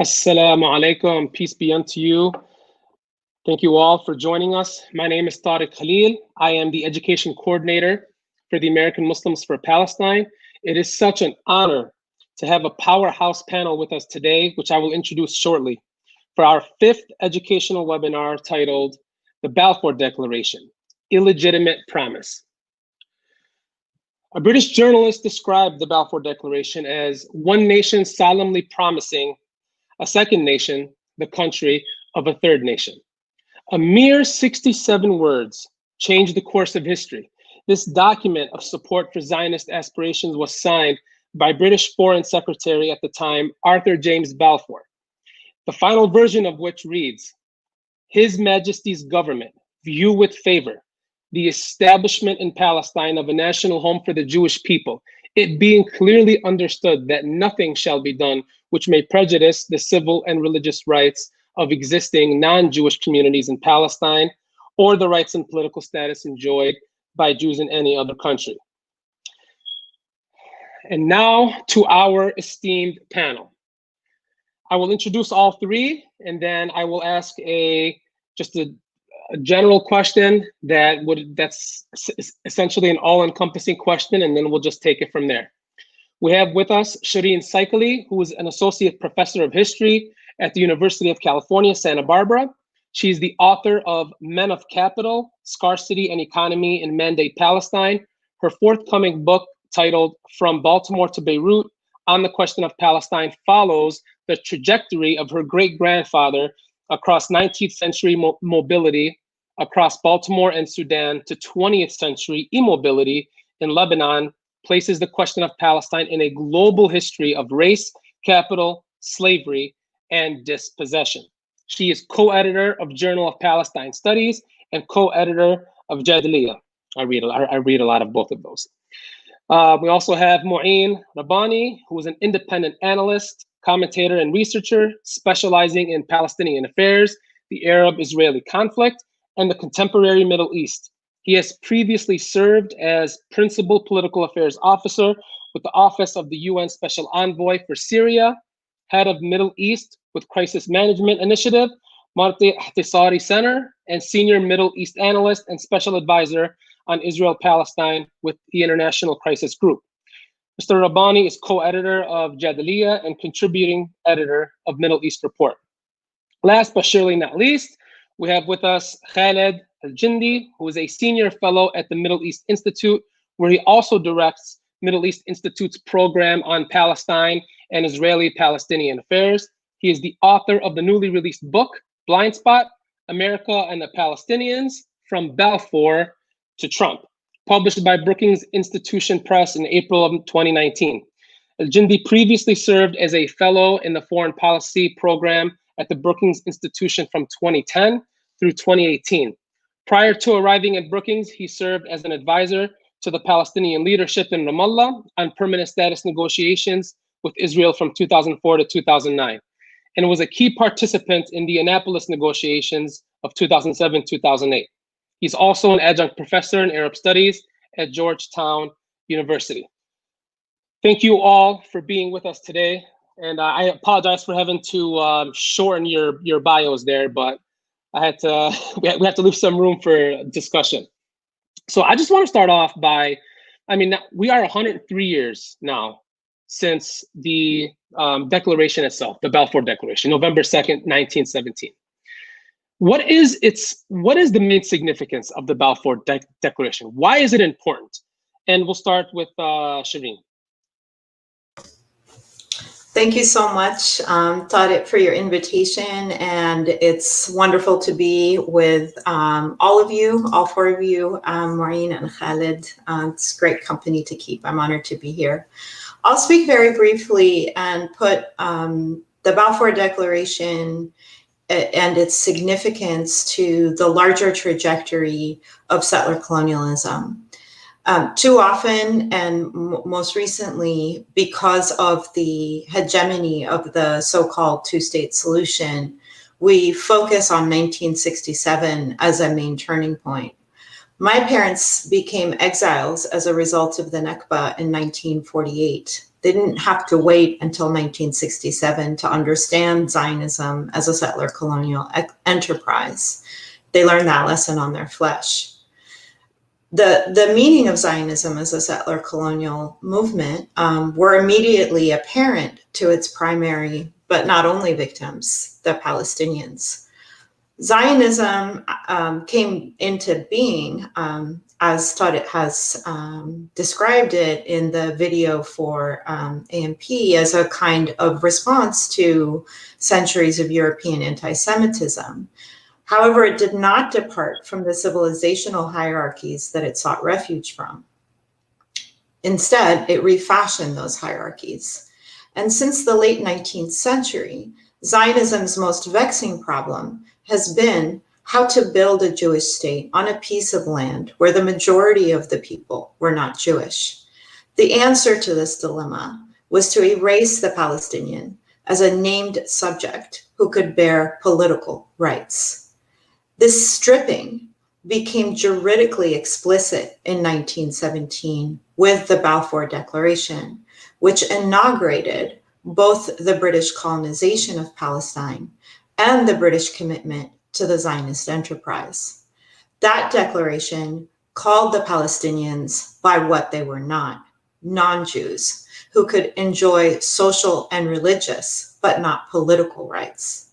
Assalamu alaikum, peace be unto you. Thank you all for joining us. My name is Tariq Khalil. I am the education coordinator for the American Muslims for Palestine. It is such an honor to have a powerhouse panel with us today, which I will introduce shortly, for our 5th educational webinar titled The Balfour Declaration, Illegitimate Promise. A British journalist described the Balfour Declaration as one nation solemnly promising a second nation the country of a third nation. A mere 67 words changed the course of history. This document of support for Zionist aspirations was signed by British Foreign Secretary at the time, Arthur James Balfour. The final version of which reads, His Majesty's government view with favor the establishment in Palestine of a national home for the Jewish people, it being clearly understood that nothing shall be done which may prejudice the civil and religious rights of existing non-Jewish communities in Palestine or the rights and political status enjoyed by Jews in any other country. And now to our esteemed panel. I will introduce all three, and then I will ask just a general question that's essentially an all-encompassing question, and then we'll just take it from there. We have with us Sherene Seikaly, who is an associate professor of history at the University of California, Santa Barbara. She's the author of Men of Capital, Scarcity and Economy in Mandate Palestine. Her forthcoming book, titled From Baltimore to Beirut on the Question of Palestine, follows the trajectory of her great-grandfather across 19th century mobility across Baltimore and Sudan to 20th century immobility in Lebanon, places the question of Palestine in a global history of race, capital, slavery, and dispossession. She is co-editor of Journal of Palestine Studies and co-editor of Jadaliyya. I read a lot of both of those. We also have Mouin Rabbani, who is an independent analyst, commentator, and researcher specializing in Palestinian affairs, the Arab-Israeli conflict, and the contemporary Middle East. He has previously served as Principal Political Affairs Officer with the Office of the UN Special Envoy for Syria, Head of Middle East with Crisis Management Initiative, Marti Ihtisari Center, and Senior Middle East Analyst and Special Advisor on Israel-Palestine with the International Crisis Group. Mr. Rabbani is co-editor of Jadaliyya and contributing editor of Middle East Report. Last but surely not least, we have with us Khaled Elgindy, who is a senior fellow at the Middle East Institute, where he also directs Middle East Institute's program on Palestine and Israeli-Palestinian affairs. He is the author of the newly released book, Blind Spot, America and the Palestinians, From Balfour to Trump, published by Brookings Institution Press in April of 2019. Elgindy previously served as a fellow in the foreign policy program at the Brookings Institution from 2010 through 2018. Prior to arriving at Brookings, he served as an advisor to the Palestinian leadership in Ramallah on permanent status negotiations with Israel from 2004 to 2009, and was a key participant in the Annapolis negotiations of 2007-2008. He's also an adjunct professor in Arab Studies at Georgetown University. Thank you all for being with us today. And I apologize for having to shorten your bios there, but I had to, we have to leave some room for discussion. So I just want to start off by, we are 103 years now since the declaration itself, the Balfour Declaration, November 2nd, 1917. What is the main significance of the Balfour Declaration? Why is it important? And we'll start with Sherene. Thank you so much, Tariq, for your invitation. And it's wonderful to be with all of you, all four of you, Maureen and Khaled. It's great company to keep. I'm honored to be here. I'll speak very briefly and put the Balfour Declaration and its significance to the larger trajectory of settler colonialism. Too often, and most recently, because of the hegemony of the so-called two-state solution, we focus on 1967 as a main turning point. My parents became exiles as a result of the Nakba in 1948. They didn't have to wait until 1967 to understand Zionism as a settler colonial enterprise. They learned that lesson on their flesh. The meaning of Zionism as a settler colonial movement were immediately apparent to its primary, but not only victims, the Palestinians. Zionism came into being, as Tariq has described it in the video for AMP, as a kind of response to centuries of European anti-Semitism. However, it did not depart from the civilizational hierarchies that it sought refuge from. Instead, it refashioned those hierarchies. And since the late 19th century, Zionism's most vexing problem has been how to build a Jewish state on a piece of land where the majority of the people were not Jewish. The answer to this dilemma was to erase the Palestinian as a named subject who could bear political rights. This stripping became juridically explicit in 1917 with the Balfour Declaration, which inaugurated both the British colonization of Palestine and the British commitment to the Zionist enterprise. That declaration called the Palestinians by what they were not, non-Jews, who could enjoy social and religious, but not political rights.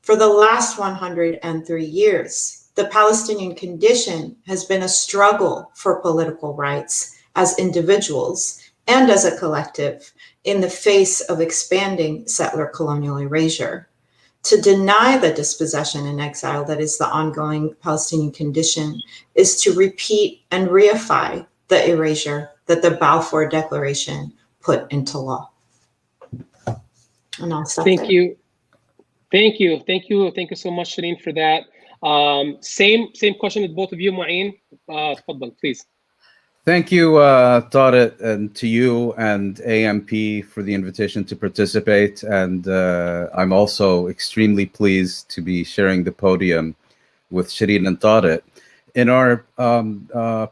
For the last 103 years, the Palestinian condition has been a struggle for political rights as individuals and as a collective in the face of expanding settler colonial erasure. To deny the dispossession and exile that is the ongoing Palestinian condition is to repeat and reify the erasure that the Balfour Declaration put into law. And I'll stop Thank there. you. Thank you so much, Sherene, for that. Same question with both of you, Mouin. Tfaddal, please. Thank you, Tariq, and to you and AMP for the invitation to participate. And I'm also extremely pleased to be sharing the podium with Sherene and Tariq. In our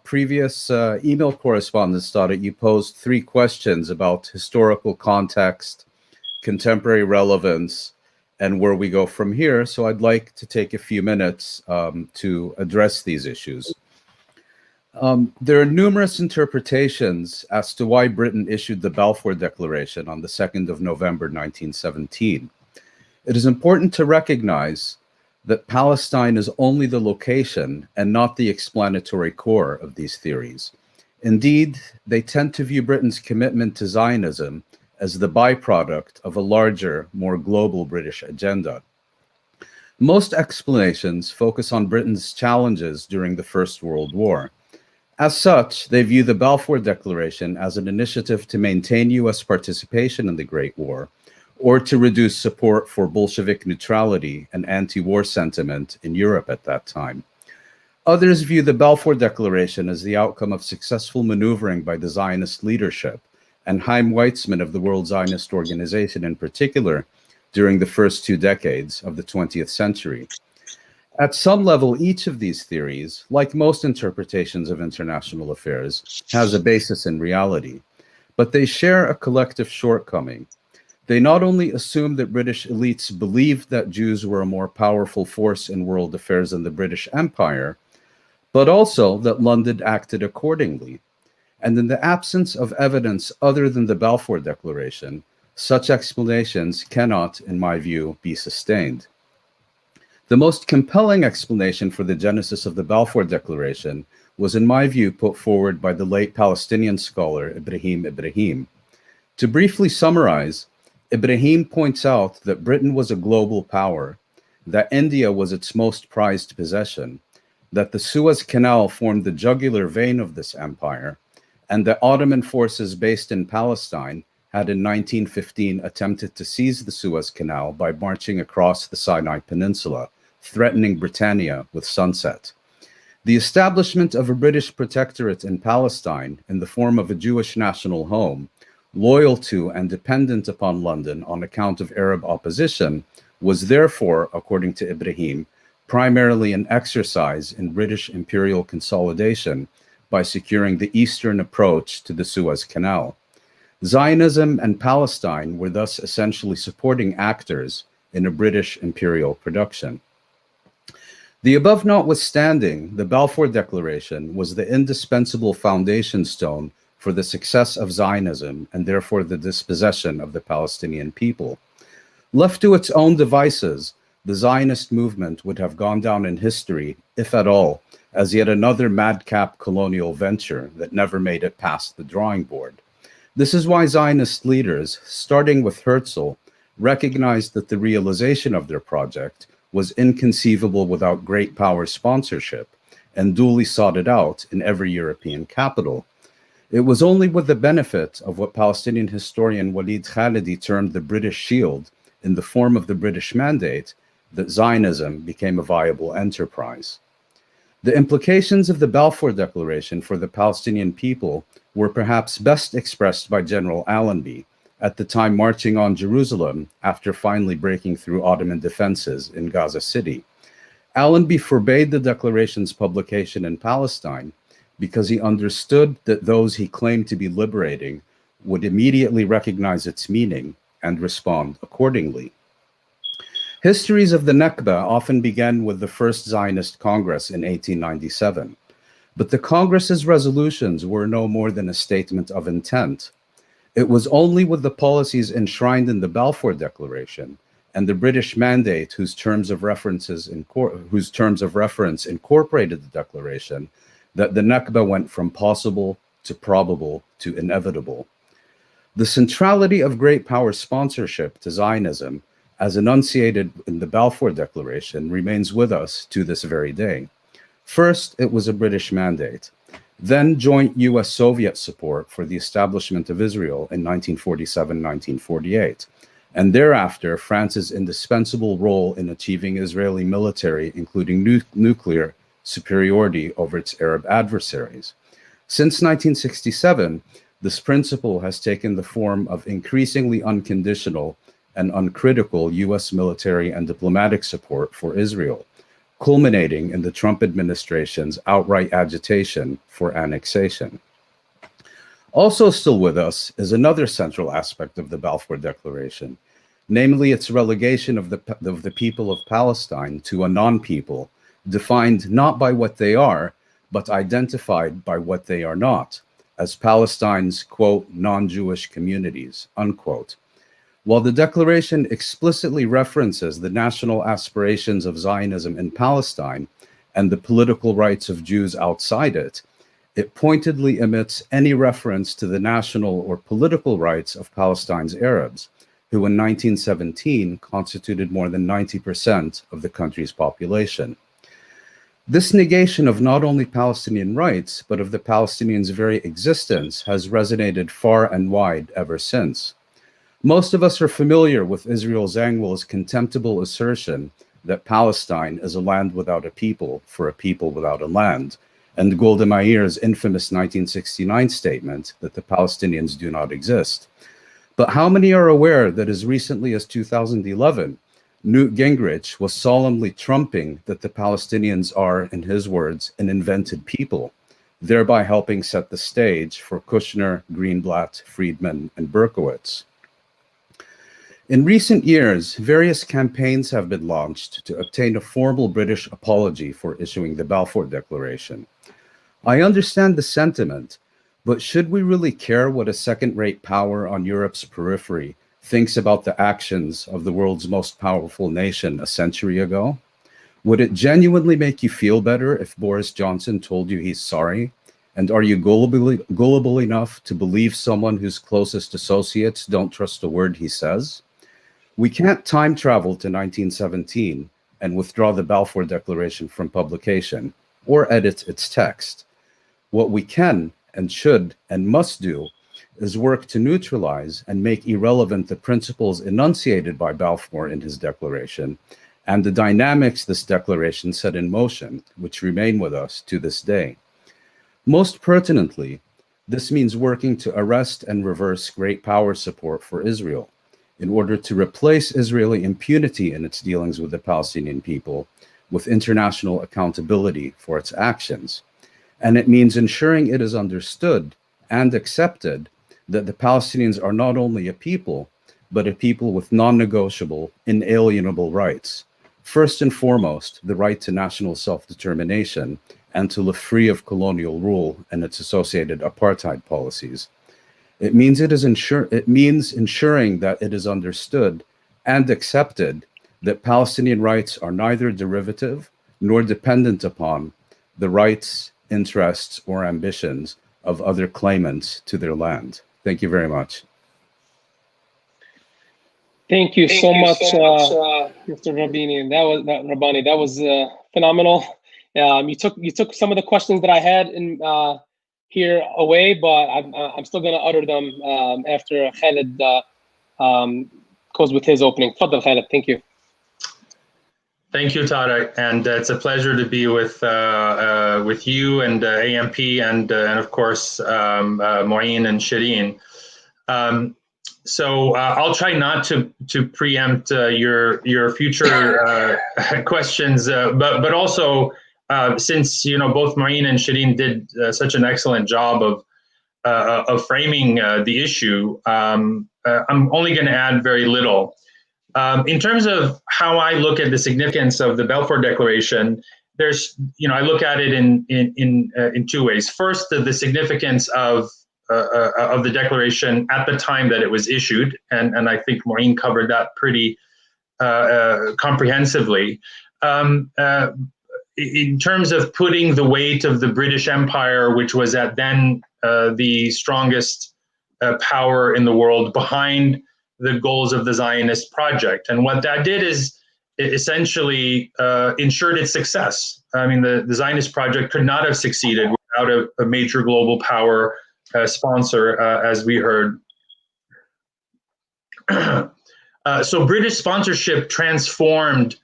previous email correspondence, Tariq, you posed 3 questions about historical context, contemporary relevance, and where we go from here. So I'd like to take a few minutes to address these issues. There are numerous interpretations as to why Britain issued the Balfour Declaration on the 2nd of November, 1917. It is important to recognize that Palestine is only the location and not the explanatory core of these theories. Indeed, they tend to view Britain's commitment to Zionism as the byproduct of a larger, more global British agenda. Most explanations focus on Britain's challenges during the First World War. As such, they view the Balfour Declaration as an initiative to maintain US participation in the Great War, or to reduce support for Bolshevik neutrality and anti-war sentiment in Europe at that time. Others view the Balfour Declaration as the outcome of successful maneuvering by the Zionist leadership, and Chaim Weizmann of the World Zionist Organization in particular, during the first 2 decades of the 20th century. At some level, each of these theories, like most interpretations of international affairs, has a basis in reality, but they share a collective shortcoming. They not only assume that British elites believed that Jews were a more powerful force in world affairs than the British Empire, but also that London acted accordingly. And in the absence of evidence other than the Balfour Declaration, such explanations cannot, in my view, be sustained. The most compelling explanation for the genesis of the Balfour Declaration was, in my view, put forward by the late Palestinian scholar Ibrahim. To briefly summarize, Ibrahim points out that Britain was a global power, that India was its most prized possession, that the Suez Canal formed the jugular vein of this empire, and that Ottoman forces based in Palestine had in 1915 attempted to seize the Suez Canal by marching across the Sinai Peninsula, threatening Britannia with sunset. The establishment of a British protectorate in Palestine in the form of a Jewish national home, loyal to and dependent upon London on account of Arab opposition, was therefore, according to Ibrahim, primarily an exercise in British imperial consolidation by securing the eastern approach to the Suez Canal. Zionism and Palestine were thus essentially supporting actors in a British imperial production. The above notwithstanding, the Balfour Declaration was the indispensable foundation stone for the success of Zionism and therefore the dispossession of the Palestinian people. Left to its own devices, the Zionist movement would have gone down in history, if at all, as yet another madcap colonial venture that never made it past the drawing board. This is why Zionist leaders, starting with Herzl, recognized that the realization of their project was inconceivable without great power sponsorship, and duly sought it out in every European capital. It was only with the benefit of what Palestinian historian Walid Khaledi termed the British Shield, in the form of the British Mandate, that Zionism became a viable enterprise. The implications of the Balfour Declaration for the Palestinian people were perhaps best expressed by General Allenby, at the time marching on Jerusalem after finally breaking through Ottoman defenses in Gaza City. Allenby forbade the declaration's publication in Palestine because he understood that those he claimed to be liberating would immediately recognize its meaning and respond accordingly. Histories of the Nakba often began with the first Zionist Congress in 1897, but the Congress's resolutions were no more than a statement of intent. It was only with the policies enshrined in the Balfour Declaration and the British Mandate, whose terms of reference incorporated the declaration, that the Nakba went from possible to probable to inevitable. The centrality of great power sponsorship to Zionism, as enunciated in the Balfour Declaration, remains with us to this very day. First, it was a British mandate. Then joint US-Soviet support for the establishment of Israel in 1947-1948, and thereafter France's indispensable role in achieving Israeli military, including nuclear, superiority over its Arab adversaries. Since 1967, this principle has taken the form of increasingly unconditional and uncritical US military and diplomatic support for Israel, culminating in the Trump administration's outright agitation for annexation. Also still with us is another central aspect of the Balfour Declaration, namely its relegation of the people of Palestine to a non-people, defined not by what they are, but identified by what they are not, as Palestine's, quote, non-Jewish communities, unquote. While the Declaration explicitly references the national aspirations of Zionism in Palestine and the political rights of Jews outside it, it pointedly omits any reference to the national or political rights of Palestine's Arabs, who in 1917 constituted more than 90% of the country's population. This negation of not only Palestinian rights, but of the Palestinians' very existence has resonated far and wide ever since. Most of us are familiar with Israel Zangwill's contemptible assertion that Palestine is a land without a people for a people without a land, and Golda Meir's infamous 1969 statement that the Palestinians do not exist. But how many are aware that as recently as 2011, Newt Gingrich was solemnly trumping that the Palestinians are, in his words, an invented people, thereby helping set the stage for Kushner, Greenblatt, Friedman, and Berkowitz. In recent years, various campaigns have been launched to obtain a formal British apology for issuing the Balfour Declaration. I understand the sentiment, but should we really care what a second-rate power on Europe's periphery thinks about the actions of the world's most powerful nation a century ago? Would it genuinely make you feel better if Boris Johnson told you he's sorry? And are you gullible enough to believe someone whose closest associates don't trust a word he says? We can't time travel to 1917 and withdraw the Balfour Declaration from publication or edit its text. What we can and should and must do is work to neutralize and make irrelevant the principles enunciated by Balfour in his declaration and the dynamics this declaration set in motion, which remain with us to this day. Most pertinently, this means working to arrest and reverse great power support for Israel, in order to replace Israeli impunity in its dealings with the Palestinian people with international accountability for its actions. And it means ensuring it is understood and accepted that the Palestinians are not only a people, but a people with non-negotiable, inalienable rights. First and foremost, the right to national self-determination and to live free of colonial rule and its associated apartheid policies. It means ensuring that it is understood and accepted that Palestinian rights are neither derivative nor dependent upon the rights, interests, or ambitions of other claimants to their land. Thank you very much. Thank you so much, Mr. Rabbani. That was phenomenal. You took some of the questions that I had in here away, but I'm still going to utter them after Khaled goes with his opening. Fadal, Khaled. Thank you. Thank you, Tarek, and it's a pleasure to be with you and AMP and of course Mouin and Sherene. So I'll try not to preempt your future questions, but also since both Mouin and Sherene did such an excellent job of framing the issue, I'm only going to add very little. In terms of how I look at the significance of the Balfour Declaration, there's I look at it in two ways. First, the significance of the declaration at the time that it was issued, and I think Mouin covered that pretty comprehensively. In terms of putting the weight of the British Empire, which was at then the strongest power in the world, behind the goals of the Zionist project. And what that did is it essentially ensured its success. I mean, the Zionist project could not have succeeded without a major global power sponsor, as we heard. So British sponsorship transformed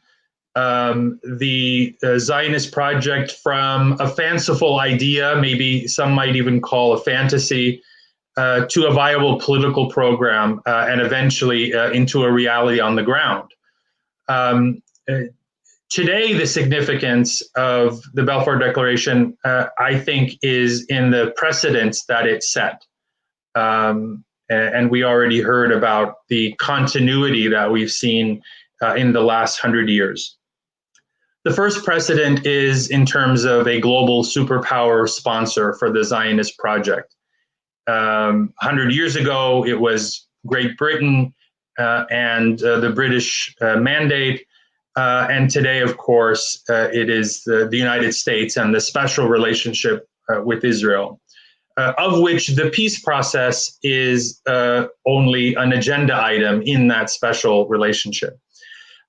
the Zionist project from a fanciful idea, maybe some might even call a fantasy, to a viable political program and eventually into a reality on the ground. Today, the significance of the Balfour Declaration, I think, is in the precedents that it set. And we already heard about the continuity that we've seen in the last 100 years. The first precedent is in terms of a global superpower sponsor for the Zionist project. 100 years ago, it was Great Britain and the British mandate. And today, of course, it is the United States and the special relationship with Israel, of which the peace process is only an agenda item in that special relationship.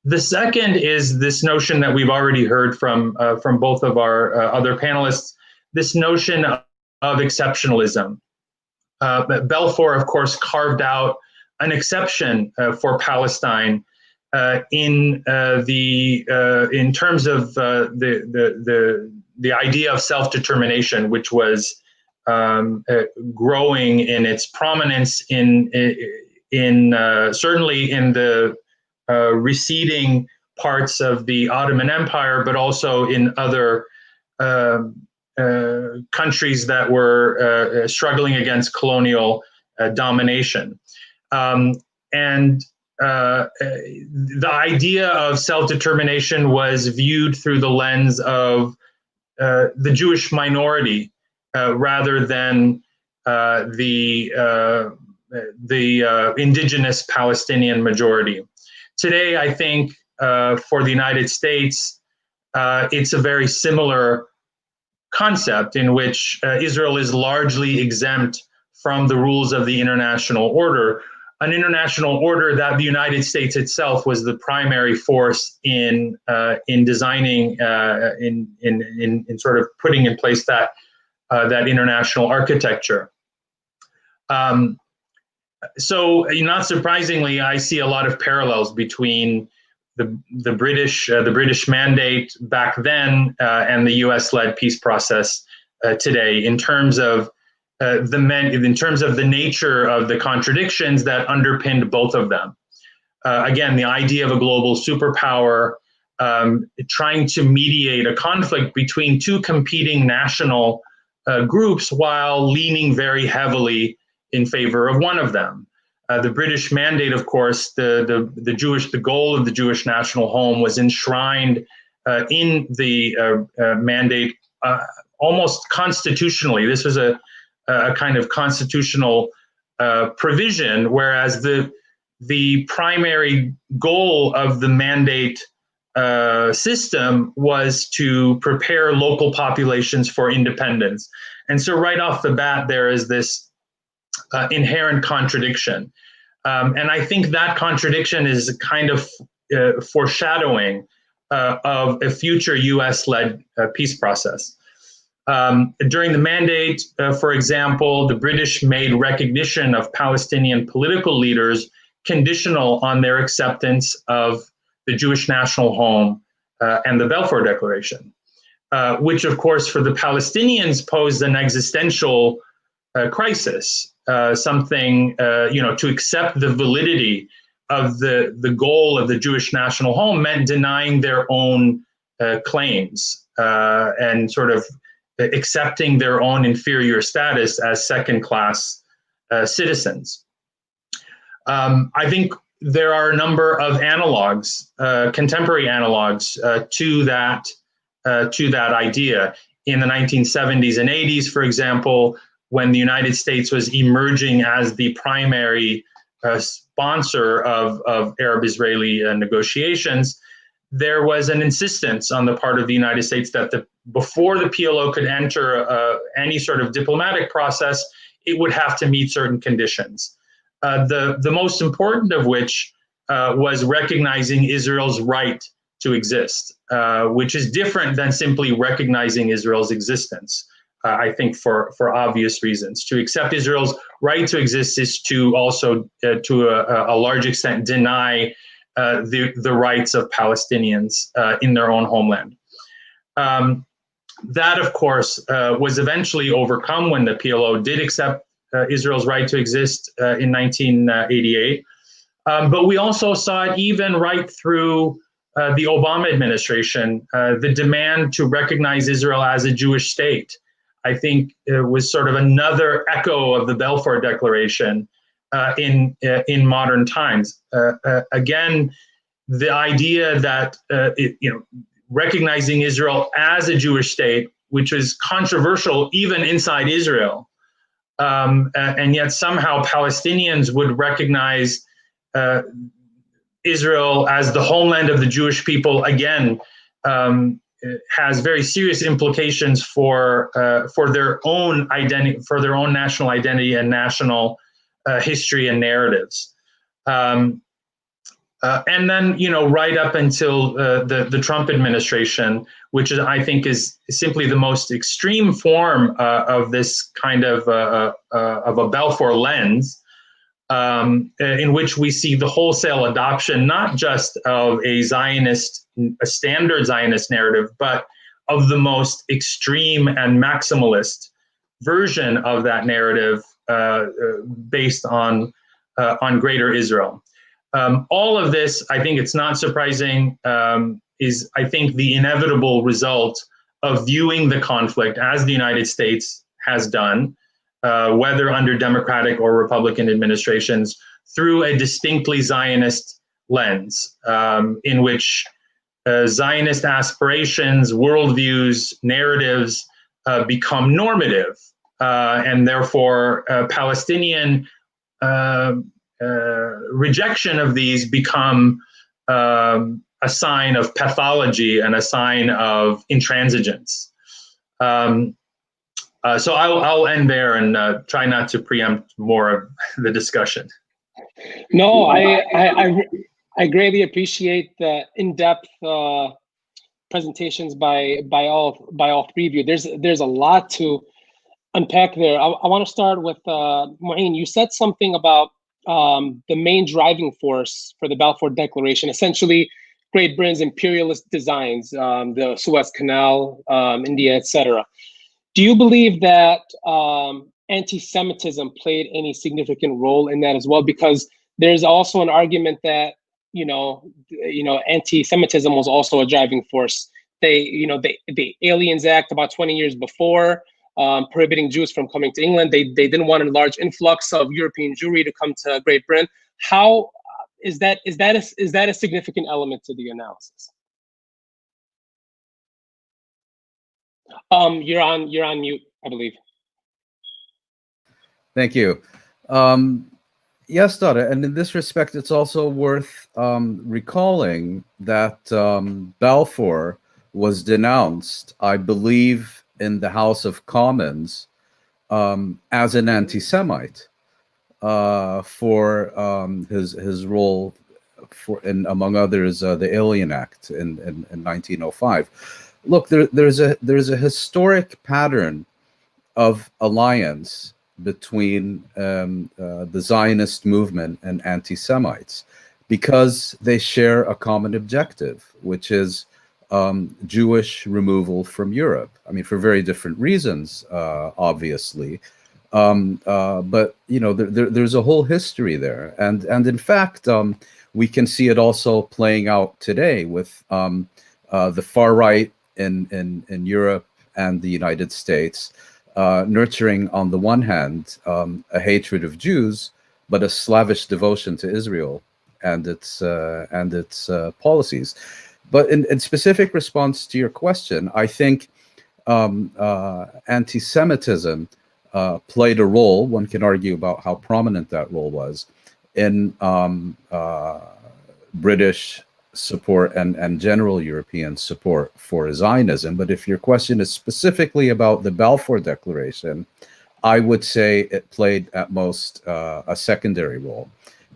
The second is this notion that we've already heard from both of our other panelists, this notion of exceptionalism. Balfour, of course, carved out an exception for Palestine in terms of the idea of self-determination, which was growing in its prominence certainly in the receding parts of the Ottoman Empire, but also in other countries that were struggling against colonial domination. And the idea of self-determination was viewed through the lens of the Jewish minority rather than the indigenous Palestinian majority. Today, I think for the United States, it's a very similar concept in which Israel is largely exempt from the rules of the international order, an international order that the United States itself was the primary force in designing, in sort of putting in place that international architecture. So, not surprisingly, I see a lot of parallels between the British mandate back then and the U.S.-led peace process today, in terms of the nature of the contradictions that underpinned both of them. Again, the idea of a global superpower trying to mediate a conflict between two competing national groups while leaning very heavily in favor of one of them. The British mandate, of course, the goal of the Jewish national home was enshrined in the mandate almost constitutionally. This was a kind of constitutional provision, whereas the primary goal of the mandate system was to prepare local populations for independence. And so right off the bat, there is this inherent contradiction. And I think that contradiction is a kind of foreshadowing of a future US-led peace process. During the mandate, for example, the British made recognition of Palestinian political leaders conditional on their acceptance of the Jewish national home and the Balfour Declaration, which, of course, for the Palestinians posed an existential crisis, something, to accept the validity of the goal of the Jewish national home meant denying their own claims and sort of accepting their own inferior status as second-class citizens. I think there are a number of analogs, contemporary analogs to that idea. In the 1970s and 80s, for example, when the United States was emerging as the primary sponsor of Arab-Israeli negotiations, there was an insistence on the part of the United States that before the PLO could enter any sort of diplomatic process, it would have to meet certain conditions. The most important of which was recognizing Israel's right to exist, which is different than simply recognizing Israel's existence, I think for obvious reasons. To accept Israel's right to exist is to also, to a large extent, deny the rights of Palestinians in their own homeland. That, of course, was eventually overcome when the PLO did accept Israel's right to exist in 1988. But we also saw it even right through the Obama administration, the demand to recognize Israel as a Jewish state. I think it was sort of another echo of the Balfour Declaration in modern times. Again, the idea that recognizing Israel as a Jewish state, which was controversial even inside Israel, and yet somehow Palestinians would recognize Israel as the homeland of the Jewish people, again, has very serious implications for their own identity, for their own national identity and national history and narratives. And then, right up until the Trump administration, which I think is simply the most extreme form of this kind of a Balfour lens, in which we see the wholesale adoption, not just of a standard Zionist narrative, but of the most extreme and maximalist version of that narrative based on Greater Israel. All of this, I think it's not surprising, is, I think, the inevitable result of viewing the conflict as the United States has done, whether under Democratic or Republican administrations, through a distinctly Zionist lens, in which Zionist aspirations, worldviews, narratives become normative, and therefore Palestinian rejection of these become a sign of pathology and a sign of intransigence. So I'll end there and try not to preempt more of the discussion. No, I greatly appreciate the in-depth presentations by all three of you. There's a lot to unpack there. I want to start with Mouin. You said something about the main driving force for the Balfour Declaration, essentially Great Britain's imperialist designs, the Suez Canal, India, etc. Do you believe that anti-Semitism played any significant role in that as well? Because there's also an argument that anti-Semitism was also a driving force. The Aliens Act about 20 years before prohibiting Jews from coming to England. They didn't want a large influx of European Jewry to come to Great Britain. How is that a significant element to the analysis? You're on mute, I believe. Thank you. Yes, Dada, and in this respect, it's also worth recalling that Balfour was denounced, I believe, in the House of Commons as an anti-Semite for his role in, among others, the Alien Act in 1905. Look, there's a historic pattern of alliance between the Zionist movement and anti-Semites because they share a common objective, which is Jewish removal from Europe. I mean, for very different reasons, obviously. But, you know, there's a whole history there. And in fact, we can see it also playing out today with the far right in Europe and the United States, nurturing, on the one hand, a hatred of Jews, but a slavish devotion to Israel and its policies. But in specific response to your question, I think anti-Semitism played a role. One can argue about how prominent that role was in British support and general European support for Zionism. But if your question is specifically about the Balfour Declaration, I would say it played at most a secondary role.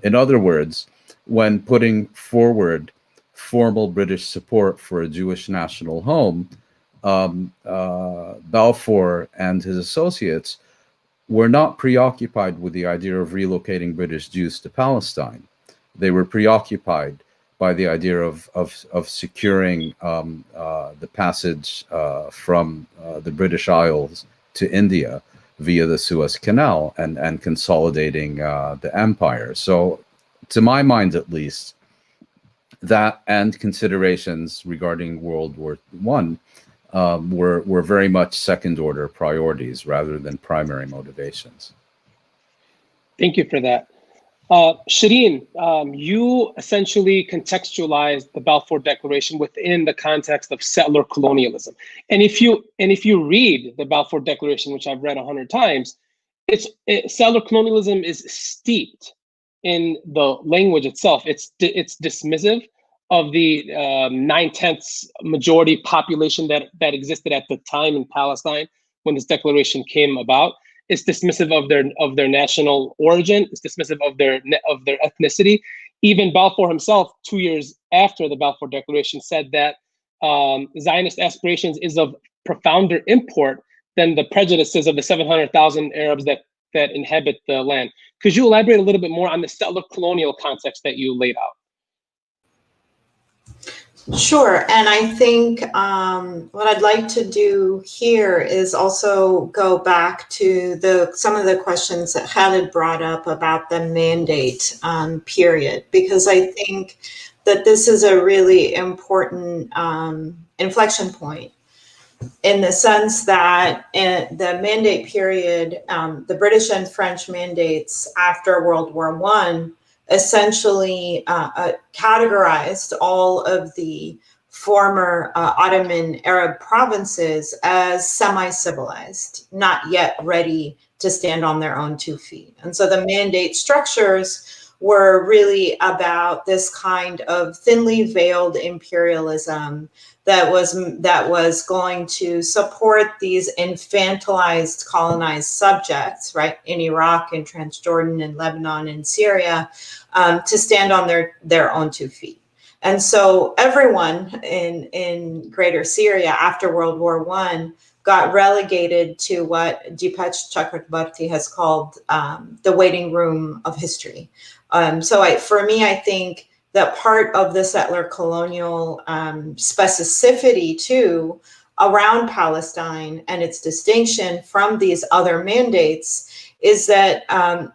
In other words, when putting forward formal British support for a Jewish national home, Balfour and his associates were not preoccupied with the idea of relocating British Jews to Palestine. They were preoccupied by the idea of securing the passage from the British Isles to India via the Suez Canal and consolidating the empire. So, to my mind at least, that and considerations regarding World War I were very much second-order priorities rather than primary motivations. Thank you for that. Sherene, you essentially contextualized the Balfour Declaration within the context of settler colonialism. And if you read the Balfour Declaration, which I've read 100 times, settler colonialism is steeped in the language itself. It's dismissive of the 9/10 majority population that existed at the time in Palestine when this declaration came about. It's dismissive of their national origin. It's dismissive of their ethnicity. Even Balfour himself, 2 years after the Balfour Declaration, said that Zionist aspirations is of profounder import than the prejudices of the 700,000 Arabs that inhabit the land. Could you elaborate a little bit more on the settler colonial context that you laid out? Sure, and I think what I'd like to do here is also go back to some of the questions that Khaled brought up about the mandate period, because I think that this is a really important inflection point in the sense that in the mandate period, the British and French mandates after World War I essentially categorized all of the former Ottoman Arab provinces as semi-civilized, not yet ready to stand on their own 2 feet. And so the mandate structures were really about this kind of thinly veiled imperialism that was going to support these infantilized colonized subjects, right, in Iraq and Transjordan and Lebanon and Syria, to stand on their own 2 feet. And so everyone in Greater Syria after World War I got relegated to what Deepak Chakrabarti has called the waiting room of history. For me, I think that part of the settler colonial specificity too around Palestine and its distinction from these other mandates is that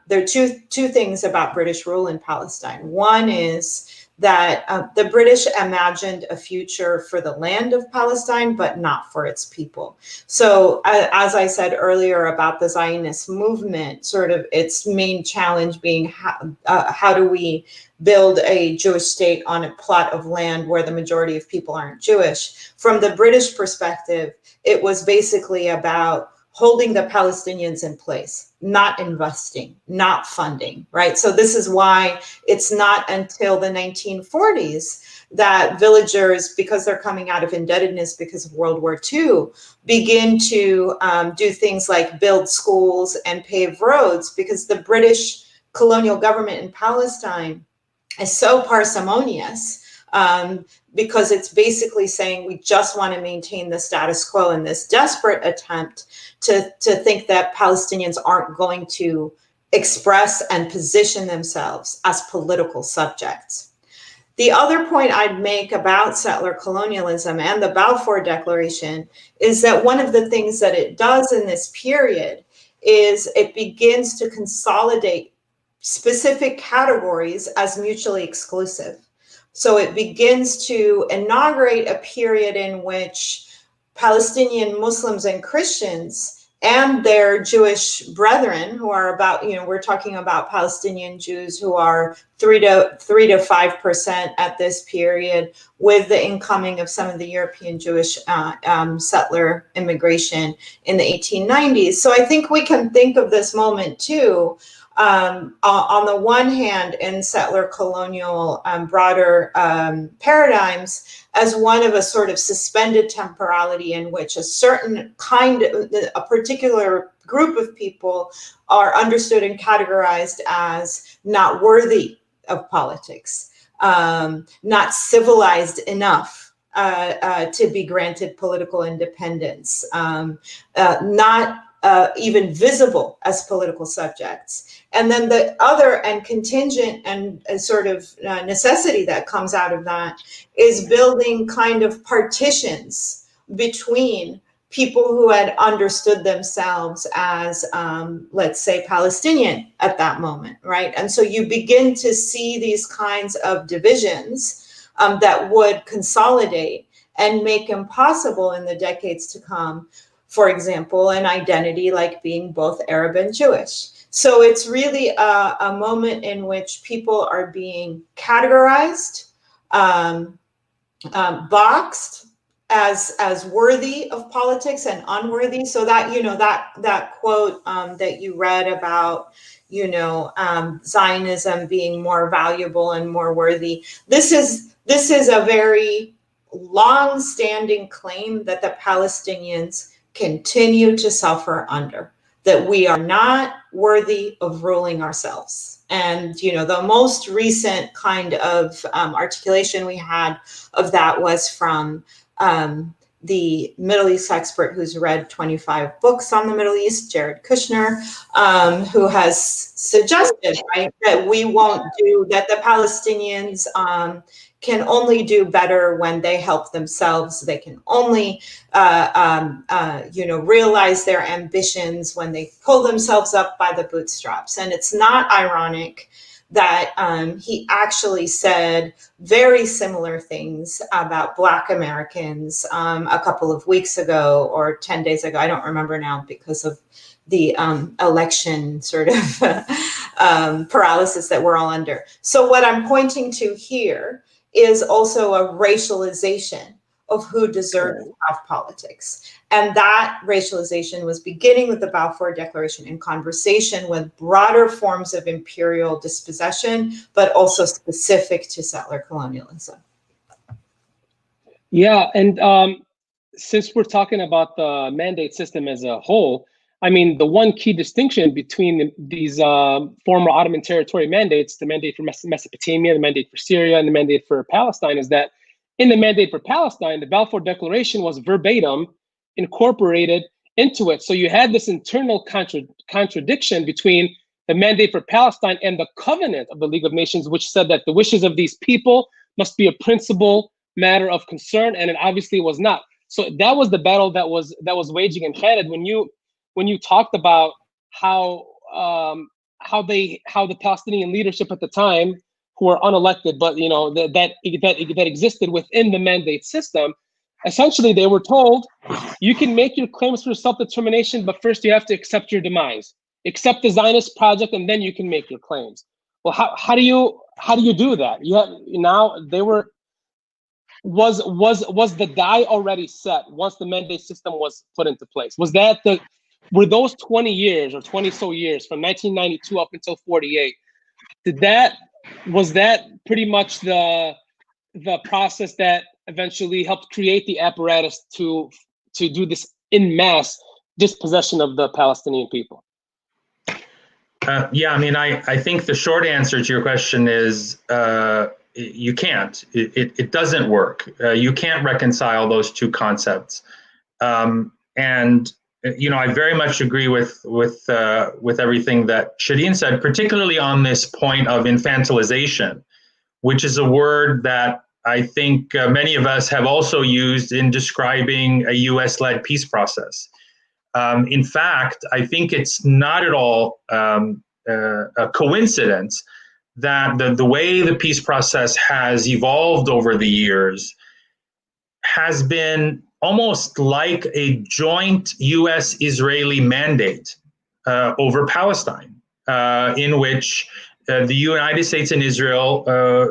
there are two things about British rule in Palestine. One is that the British imagined a future for the land of Palestine, but not for its people. So as I said earlier about the Zionist movement, sort of its main challenge being how do we build a Jewish state on a plot of land where the majority of people aren't Jewish. From the British perspective, it was basically about holding the Palestinians in place, not investing, not funding, right? So this is why it's not until the 1940s that villagers, because they're coming out of indebtedness because of World War II, begin to do things like build schools and pave roads, because the British colonial government in Palestine is so parsimonious, because it's basically saying we just want to maintain the status quo in this desperate attempt to think that Palestinians aren't going to express and position themselves as political subjects. The other point I'd make about settler colonialism and the Balfour Declaration is that one of the things that it does in this period is it begins to consolidate specific categories as mutually exclusive. So it begins to inaugurate a period in which Palestinian Muslims and Christians and their Jewish brethren, who are about, we're talking about Palestinian Jews who are 3 to 5% at this period, with the incoming of some of the European Jewish settler immigration in the 1890s. So I think we can think of this moment too, on the one hand, in settler colonial broader paradigms, as one of a sort of suspended temporality in which a certain a particular group of people are understood and categorized as not worthy of politics, not civilized enough to be granted political independence, not even visible as political subjects. And then the other and contingent and sort of necessity that comes out of that is building kind of partitions between people who had understood themselves as, let's say, Palestinian at that moment, right? And so you begin to see these kinds of divisions that would consolidate and make impossible in the decades to come, for example, an identity like being both Arab and Jewish. So it's really a moment in which people are being categorized, boxed as worthy of politics and unworthy. So that that quote that you read about Zionism being more valuable and more worthy. This is a very long-standing claim that the Palestinians continue to suffer under, that we are not worthy of ruling ourselves. And, the most recent kind of articulation we had of that was from the Middle East expert who's read 25 books on the Middle East, Jared Kushner, who has suggested, right, that we won't do, that the Palestinians can only do better when they help themselves. They can only, realize their ambitions when they pull themselves up by the bootstraps. And it's not ironic that he actually said very similar things about Black Americans a couple of weeks ago or 10 days ago. I don't remember now because of the election sort of paralysis that we're all under. So what I'm pointing to here is also a racialization of who deserves to have politics. And that racialization was beginning with the Balfour Declaration in conversation with broader forms of imperial dispossession, but also specific to settler colonialism. Yeah, and since we're talking about the mandate system as a whole, I mean, the one key distinction between these former Ottoman territory mandates, the mandate for Mesopotamia, the mandate for Syria, and the mandate for Palestine, is that in the mandate for Palestine, the Balfour Declaration was verbatim incorporated into it. So you had this internal contradiction between the mandate for Palestine and the covenant of the League of Nations, which said that the wishes of these people must be a principal matter of concern, and it obviously was not. So that was the battle that was waging in Khaled. When you talked about how the Palestinian leadership at the time who are unelected, but that existed within the mandate system. Essentially, they were told, you can make your claims for self-determination, but first you have to accept your demise, accept the Zionist project, and then you can make your claims. Well, how do you do that? Was the die already set once the mandate system was put into place? Were those 20 years or 20 so years from 1992 up until 48? Was that pretty much the process that eventually helped create the apparatus to do this en masse dispossession of the Palestinian people? Yeah, I mean, I think the short answer to your question is you can't. It doesn't work. You can't reconcile those two concepts. And I very much agree with everything that Sherene said, particularly on this point of infantilization, which is a word that I think many of us have also used in describing a US-led peace process. In fact, I think it's not at all a coincidence that the way the peace process has evolved over the years has been almost like a joint US-Israeli mandate over Palestine, in which the United States and Israel,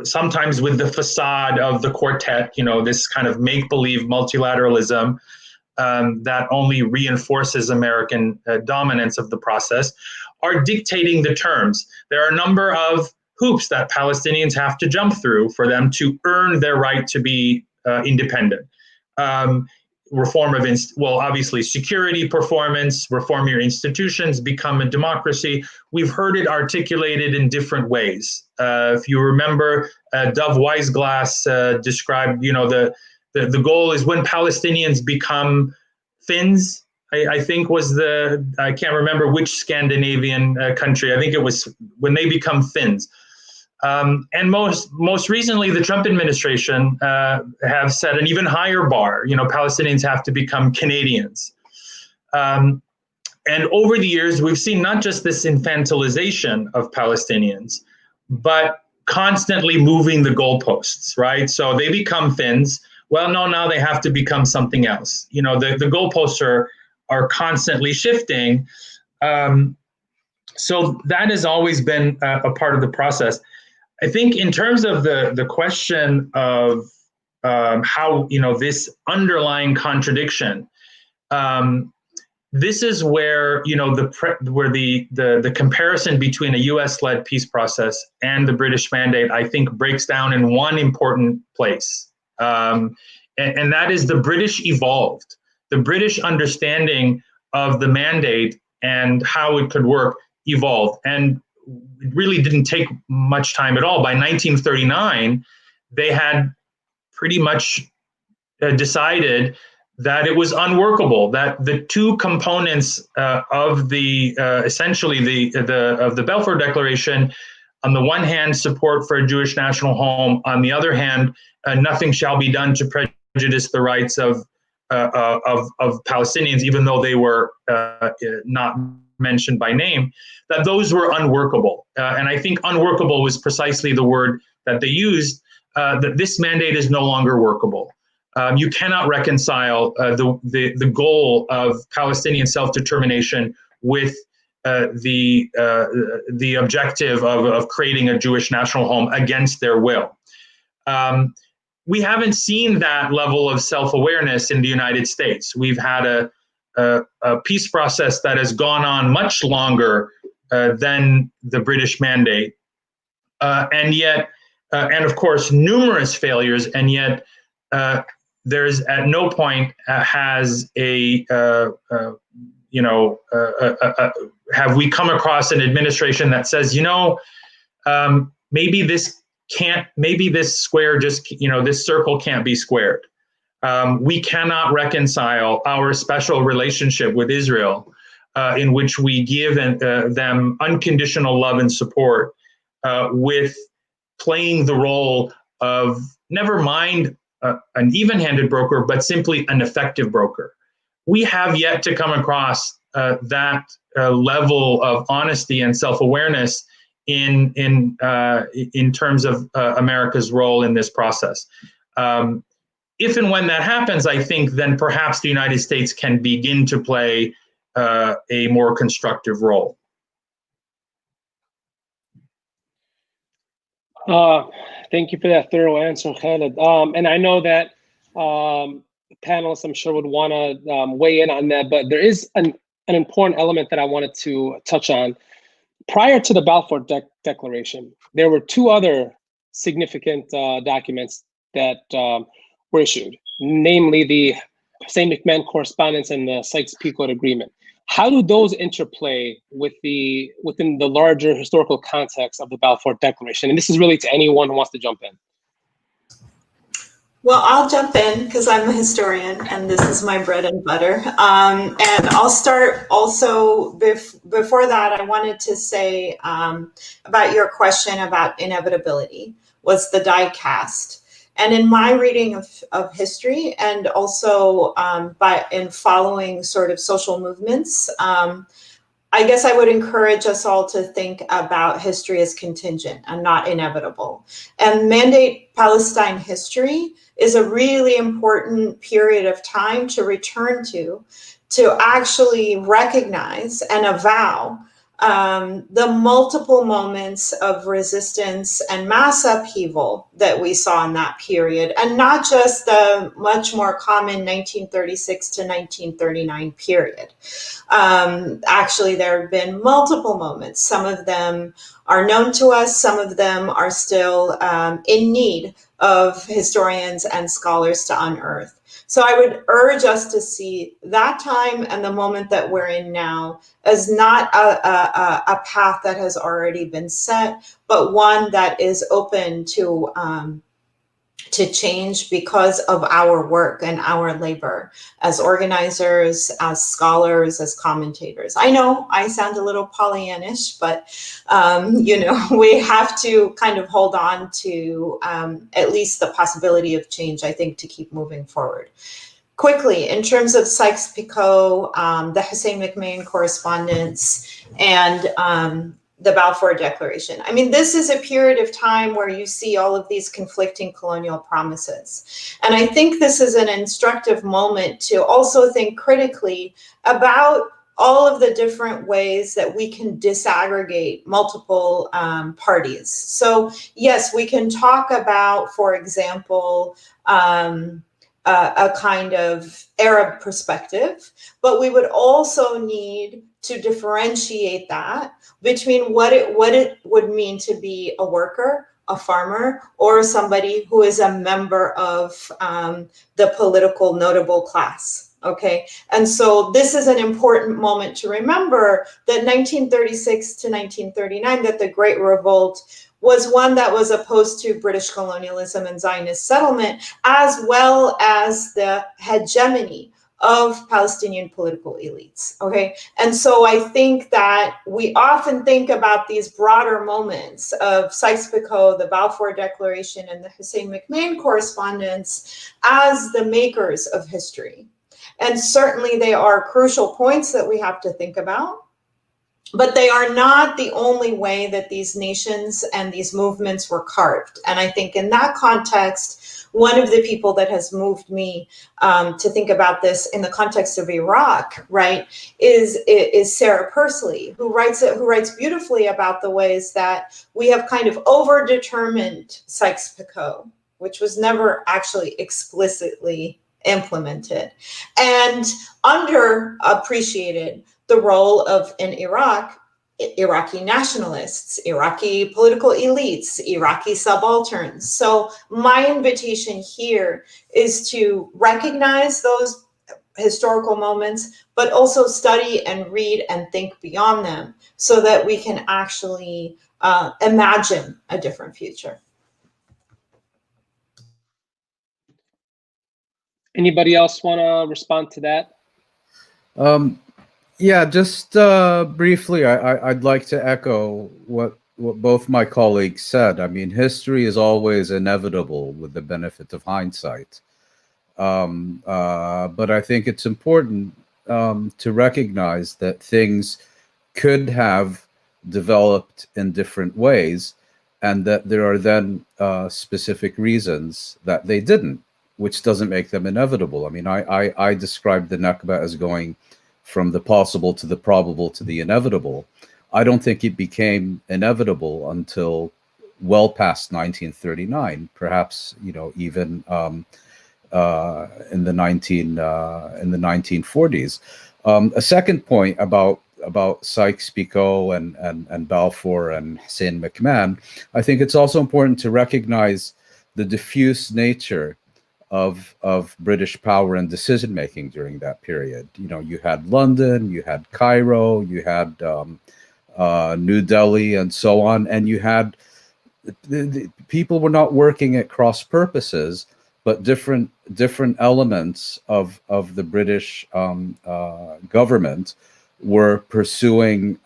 sometimes with the facade of the quartet, this kind of make-believe multilateralism that only reinforces American dominance of the process, are dictating the terms. There are a number of hoops that Palestinians have to jump through for them to earn their right to be independent. Reform of, obviously security, performance, reform your institutions, become a democracy. We've heard it articulated in different ways. If you remember, Dov Weisglass described, the goal is when Palestinians become Finns, I think I can't remember which Scandinavian country. I think it was when they become Finns. And most recently, the Trump administration have set an even higher bar. Palestinians have to become Canadians. And over the years, we've seen not just this infantilization of Palestinians, but constantly moving the goalposts, right? So they become Finns. Well, no, now they have to become something else. The goalposts are constantly shifting. So that has always been a part of the process. I think in terms of the question of how this underlying contradiction, this is where the comparison between a U.S.-led peace process and the British mandate, I think, breaks down in one important place, and that is the British evolved. The British understanding of the mandate and how it could work evolved, and it really didn't take much time at all. By 1939, they had pretty much decided that it was unworkable, that the two components of the Balfour Declaration, on the one hand, support for a Jewish national home, on the other hand, nothing shall be done to prejudice the rights of Palestinians, even though they were not mentioned by name, that those were unworkable. And I think unworkable was precisely the word that they used, that this mandate is no longer workable. You cannot reconcile the goal of Palestinian self-determination with the objective of creating a Jewish national home against their will. We haven't seen that level of self-awareness in the United States. We've had a peace process that has gone on much longer than the British mandate, and yet, and of course, numerous failures, and yet there's at no point have we come across an administration that says, maybe this square just, this circle can't be squared. We cannot reconcile our special relationship with Israel, in which we give them unconditional love and support, with playing the role of, never mind an even-handed broker, but simply an effective broker. We have yet to come across that level of honesty and self-awareness in terms of America's role in this process. If and when that happens, I think then perhaps the United States can begin to play a more constructive role. Thank you for that thorough answer, Khaled. And I know that panelists, I'm sure, would want to weigh in on that, but there is an important element that I wanted to touch on. Prior to the Balfour Declaration, there were two other significant documents that were issued, namely the Hussein-McMahon Correspondence and the Sykes-Picot Agreement. How do those interplay within the larger historical context of the Balfour Declaration? And this is really to anyone who wants to jump in. Well, I'll jump in because I'm a historian and this is my bread and butter. And I'll start also, before that, I wanted to say about your question about inevitability, was the die cast. And in my reading of history, and also in following sort of social movements, I guess I would encourage us all to think about history as contingent and not inevitable. And Mandate Palestine history is a really important period of time to return to actually recognize and avow the multiple moments of resistance and mass upheaval that we saw in that period, and not just the much more common 1936 to 1939 period. Actually, there have been multiple moments. Some of them are known to us. Some of them are still in need of historians and scholars to unearth. So I would urge us to see that time and the moment that we're in now as not a path that has already been set, but one that is open to change because of our work and our labor as organizers, as scholars, as commentators. I know I sound a little Pollyannish, but we have to kind of hold on to at least the possibility of change, I think, to keep moving forward. Quickly, in terms of Sykes-Picot, the Hussein-McMahon Correspondence, and the Balfour Declaration. I mean, this is a period of time where you see all of these conflicting colonial promises. And I think this is an instructive moment to also think critically about all of the different ways that we can disaggregate multiple parties. So yes, we can talk about, for example, a kind of Arab perspective, but we would also need to differentiate that between what it would mean to be a worker, a farmer, or somebody who is a member of the political notable class. Okay, and so this is an important moment to remember that 1936 to 1939, that the Great Revolt was one that was opposed to British colonialism and Zionist settlement, as well as the hegemony of Palestinian political elites, okay? And so I think that we often think about these broader moments of Sykes-Picot, the Balfour Declaration, and the Hussein-McMahon Correspondence as the makers of history. And certainly they are crucial points that we have to think about, but they are not the only way that these nations and these movements were carved. And I think in that context, one of the people that has moved me to think about this in the context of Iraq, right, is Sarah Pursley, who writes beautifully about the ways that we have kind of overdetermined Sykes-Picot, which was never actually explicitly implemented, and underappreciated the role of, in Iraq, Iraqi nationalists, Iraqi political elites, Iraqi subalterns. So my invitation here is to recognize those historical moments, but also study and read and think beyond them so that we can actually imagine a different future. Anybody else want to respond to that? Yeah, just briefly, I'd like to echo what both my colleagues said. I mean, history is always inevitable with the benefit of hindsight. But I think it's important to recognize that things could have developed in different ways, and that there are then specific reasons that they didn't, which doesn't make them inevitable. I mean, I described the Nakba as going from the possible to the probable to the inevitable. I don't think it became inevitable until well past 1939, perhaps, you know, even in the 1940s. A second point about Sykes-Picot and Balfour and Hussein McMahon, I think it's also important to recognize the diffuse nature of British power and decision making during that period. You know, you had London, you had Cairo, you had New Delhi, and so on, and you had the people were not working at cross purposes, but different elements of the British government were pursuing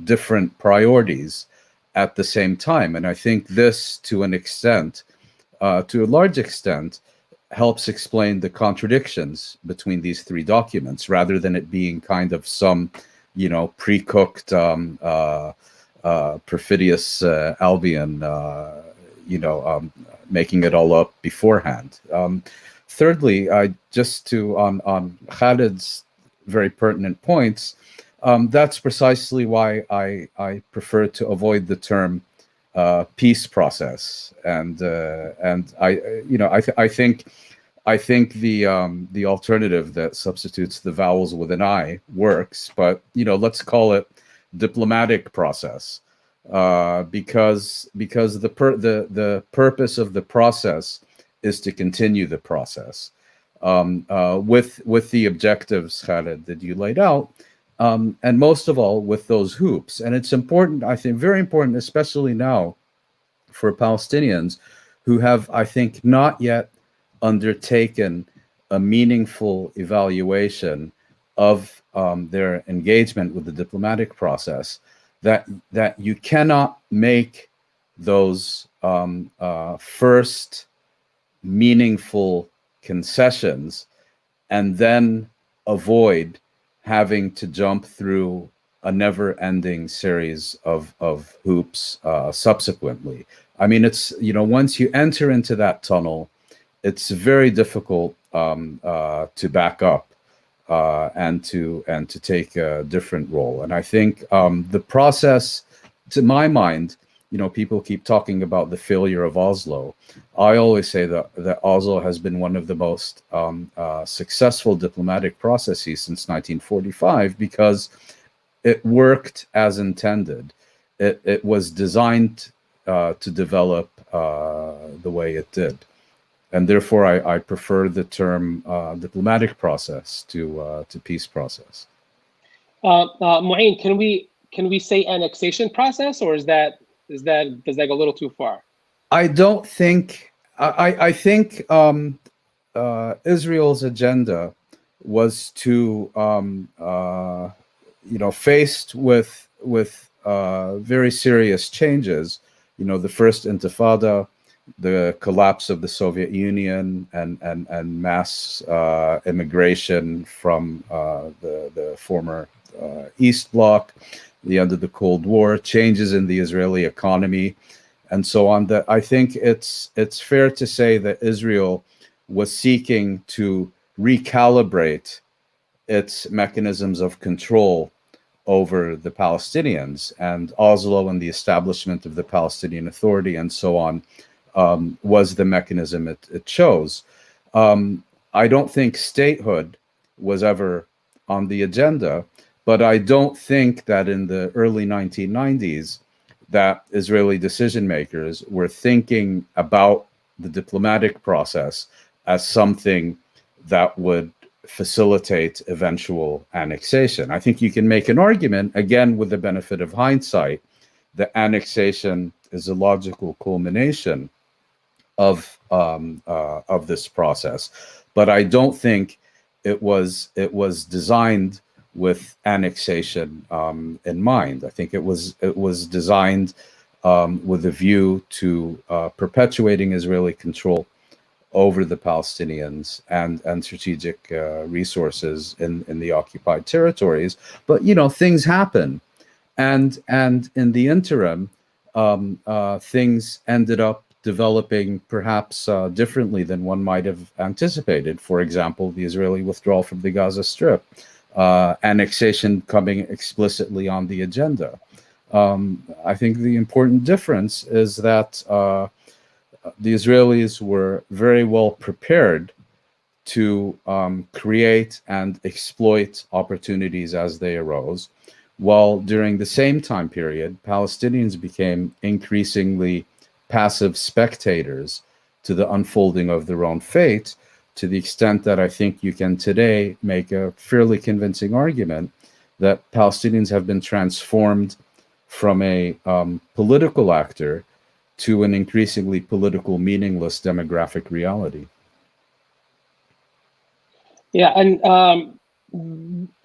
different priorities at the same time. And I think this, to an extent, to a large extent, helps explain the contradictions between these three documents, rather than it being kind of some, you know, pre-cooked perfidious Albion, you know, making it all up beforehand. Thirdly, just to on Khaled's very pertinent points, that's precisely why I prefer to avoid the term peace process, and I, you know, I think the alternative that substitutes the vowels with an I works, but, you know, let's call it diplomatic process, because the purpose of the process is to continue the process with the objectives, Khaled, that you laid out, and most of all with those hoops. And it's important, I think, very important, especially now for Palestinians who have, I think, not yet undertaken a meaningful evaluation of their engagement with the diplomatic process, that you cannot make those first meaningful concessions and then avoid having to jump through a never-ending series of hoops subsequently. I mean, it's, you know, once you enter into that tunnel, it's very difficult to back up and to take a different role. And I think the process, to my mind, you know, people keep talking about the failure of Oslo. I always say that Oslo has been one of the most successful diplomatic processes since 1945, because it worked as intended. It was designed to develop the way it did. And therefore, I prefer the term diplomatic process to peace process. Mouin, can we say annexation process, or does that go a little too far? I don't think. I think Israel's agenda was to, you know, faced with very serious changes. You know, the first Intifada, the collapse of the Soviet Union, and mass immigration from the former East Bloc, the end of the Cold War, changes in the Israeli economy, and so on. That I think it's fair to say that Israel was seeking to recalibrate its mechanisms of control over the Palestinians, and Oslo and the establishment of the Palestinian Authority and so on was the mechanism it chose. I don't think statehood was ever on the agenda, but I don't think that in the early 1990s that Israeli decision makers were thinking about the diplomatic process as something that would facilitate eventual annexation. I think you can make an argument, again with the benefit of hindsight, that annexation is a logical culmination of this process, but I don't think it was designed with annexation in mind. I think it was designed with a view to perpetuating Israeli control over the Palestinians and strategic resources in the occupied territories. But, you know, things happen. And in the interim, things ended up developing perhaps differently than one might have anticipated. For example, the Israeli withdrawal from the Gaza Strip, annexation coming explicitly on the agenda. I think the important difference is that the Israelis were very well prepared to create and exploit opportunities as they arose, while during the same time period, Palestinians became increasingly passive spectators to the unfolding of their own fate, to the extent that I think you can today make a fairly convincing argument that Palestinians have been transformed from a political actor to an increasingly political, meaningless demographic reality. Yeah, and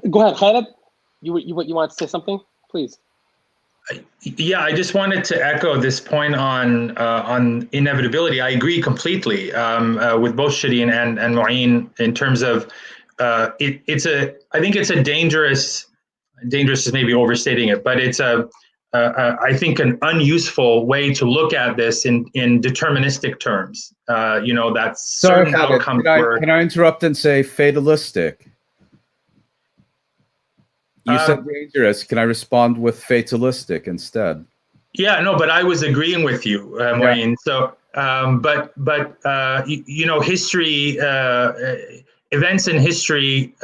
go ahead, Khaled. You want to say something, please? Yeah, I just wanted to echo this point on inevitability. I agree completely with both Sherene and Mouin in terms of I think it's a dangerous is maybe overstating it, but it's I think an unuseful way to look at this in deterministic terms. That's certain outcomes. Can I interrupt and say fatalistic? You said dangerous. Can I respond with fatalistic instead? Yeah, no, but I was agreeing with you, Mouin. Yeah. So, history, events in history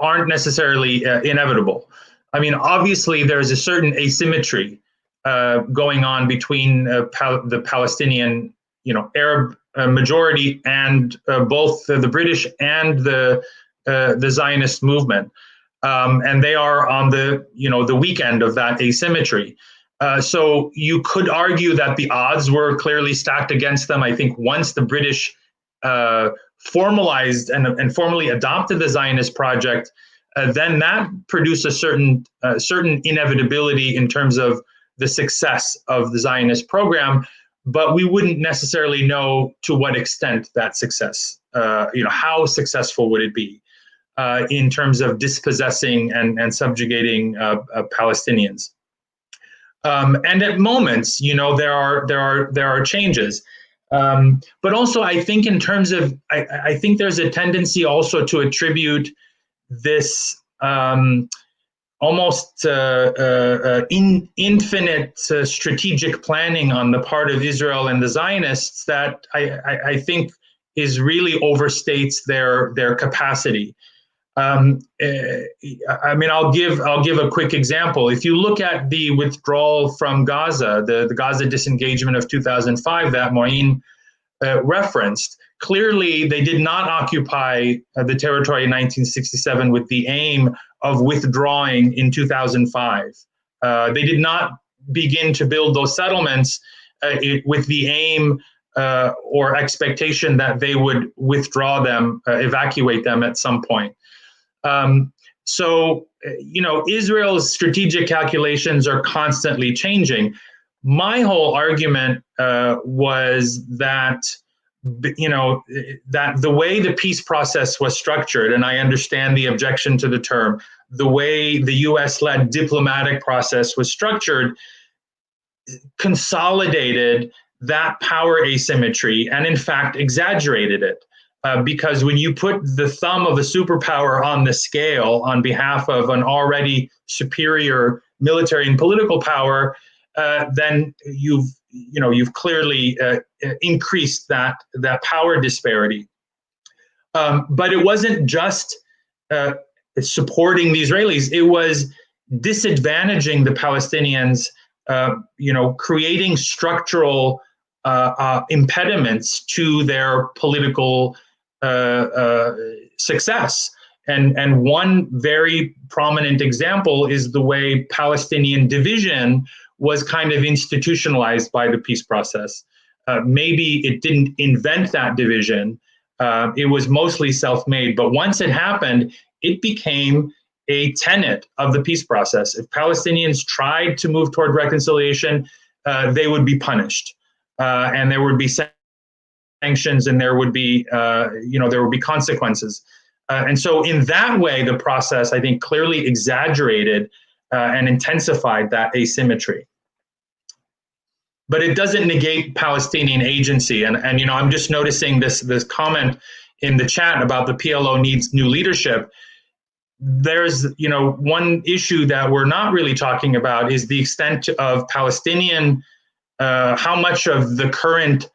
aren't necessarily inevitable. I mean, obviously, there's a certain asymmetry going on between the Palestinian, Arab majority and both the British and the Zionist movement. And they are on the weak end of that asymmetry. So you could argue that the odds were clearly stacked against them. I think once the British formalized and formally adopted the Zionist project, then that produced a certain inevitability in terms of the success of the Zionist program. But we wouldn't necessarily know to what extent that success, how successful would it be? In terms of dispossessing and subjugating Palestinians, and at moments, there are changes, but also I think in terms of I think there's a tendency also to attribute this almost infinite strategic planning on the part of Israel and the Zionists that I think is really overstates their capacity. I mean, I'll give a quick example. If you look at the withdrawal from Gaza, the Gaza disengagement of 2005 that Mouin referenced, clearly they did not occupy the territory in 1967 with the aim of withdrawing in 2005. They did not begin to build those settlements with the aim or expectation that they would withdraw them, evacuate them at some point. So, Israel's strategic calculations are constantly changing. My whole argument was that, that the way the peace process was structured, and I understand the objection to the term, the way the US-led diplomatic process was structured, consolidated that power asymmetry and, in fact, exaggerated it. Because when you put the thumb of a superpower on the scale on behalf of an already superior military and political power, then you've clearly increased that power disparity. But it wasn't just supporting the Israelis; it was disadvantaging the Palestinians. Creating structural impediments to their political success. And one very prominent example is the way Palestinian division was kind of institutionalized by the peace process. Maybe it didn't invent that division. It was mostly self-made. But once it happened, it became a tenet of the peace process. If Palestinians tried to move toward reconciliation, they would be punished. And there would be sanctions, and there would be, consequences. And so, in that way, the process, I think, clearly exaggerated and intensified that asymmetry. But it doesn't negate Palestinian agency. And I'm just noticing this comment in the chat about the PLO needs new leadership. There's one issue that we're not really talking about is the extent of Palestinian, how much of the current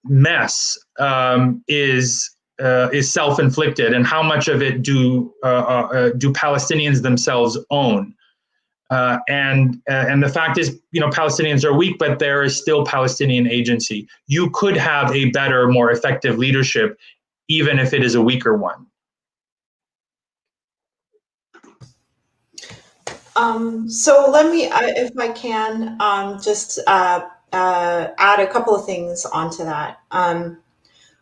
mess is self-inflicted, and how much of it do Palestinians themselves own. And the fact is, Palestinians are weak, but there is still Palestinian agency. You could have a better, more effective leadership, even if it is a weaker one. So let me, if I can, just add a couple of things onto that.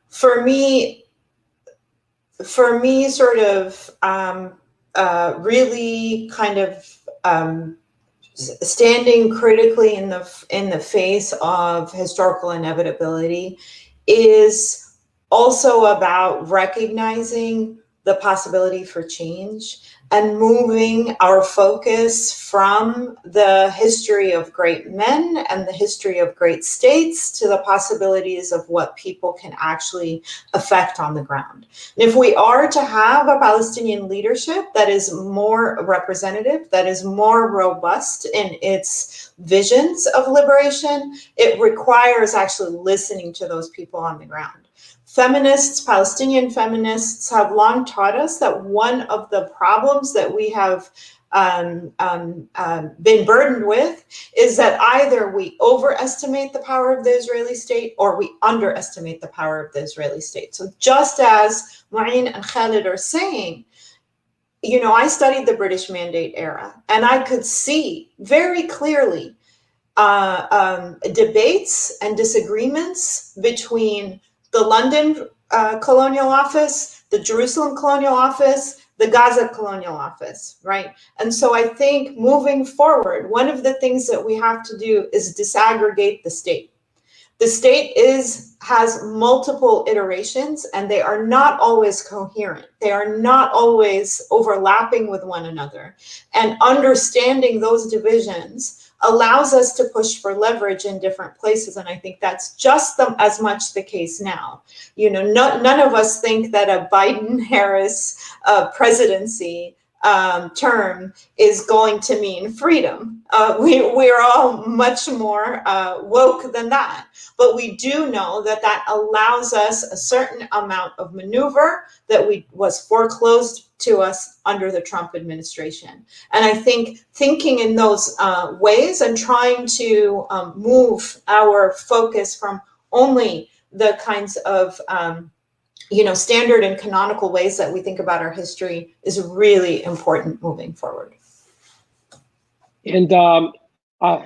For me, sort of really kind of standing critically in the face of historical inevitability is also about recognizing the possibility for change and moving our focus from the history of great men and the history of great states to the possibilities of what people can actually affect on the ground. And if we are to have a Palestinian leadership that is more representative, that is more robust in its visions of liberation, it requires actually listening to those people on the ground. Feminists, Palestinian feminists, have long taught us that one of the problems that we have been burdened with is that either we overestimate the power of the Israeli state or we underestimate the power of the Israeli state. So just as Mouin and Khaled are saying, I studied the British Mandate era, and I could see very clearly debates and disagreements between the London Colonial Office, the Jerusalem Colonial Office, the Gaza Colonial Office, right? And so I think moving forward, one of the things that we have to do is disaggregate the state. The state has multiple iterations, and they are not always coherent. They are not always overlapping with one another. And understanding those divisions allows us to push for leverage in different places. And I think that's just as much the case now. None of us think that a Biden-Harris presidency term is going to mean freedom. We're all much more woke than that. But we do know that allows us a certain amount of maneuver that was foreclosed to us under the Trump administration. And I think thinking in those ways and trying to move our focus from only the kinds of standard and canonical ways that we think about our history is really important moving forward. And